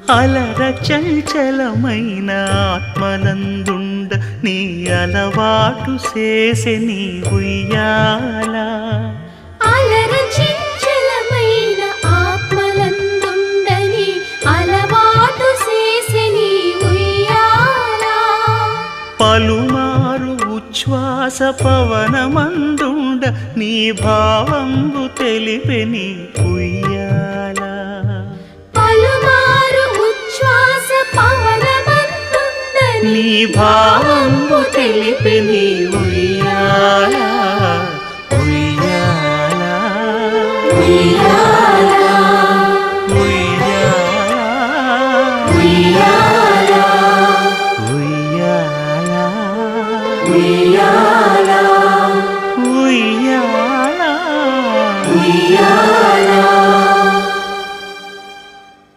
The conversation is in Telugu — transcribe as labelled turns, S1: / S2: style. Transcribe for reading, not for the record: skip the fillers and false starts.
S1: అలర చంచలమైన ఆత్మలందుండ నీ అలవాటు చేసే నీ ఉయ్యాల.
S2: అలర చంచలమైన ఆత్మలందుండ నీ అలవాటు చేసే నీ ఉయ్యాల.
S1: పలుమారు ఉచ్ఛ్వాస పవనమందుండ నీ భావంబు తెలిపే నీ ఉయ్యాల.
S2: పలుమారు ఉచ్ఛ్వాస పవనమందుండ
S1: నీ భావంబు తెలిపే నీ ఉయ్యాల. ఉయ్యాల
S2: ఉయ్యాల
S1: ఉయ్యాల
S2: ఉయ్యాల
S1: ఉయ్యాల
S2: ఉయ్యాల.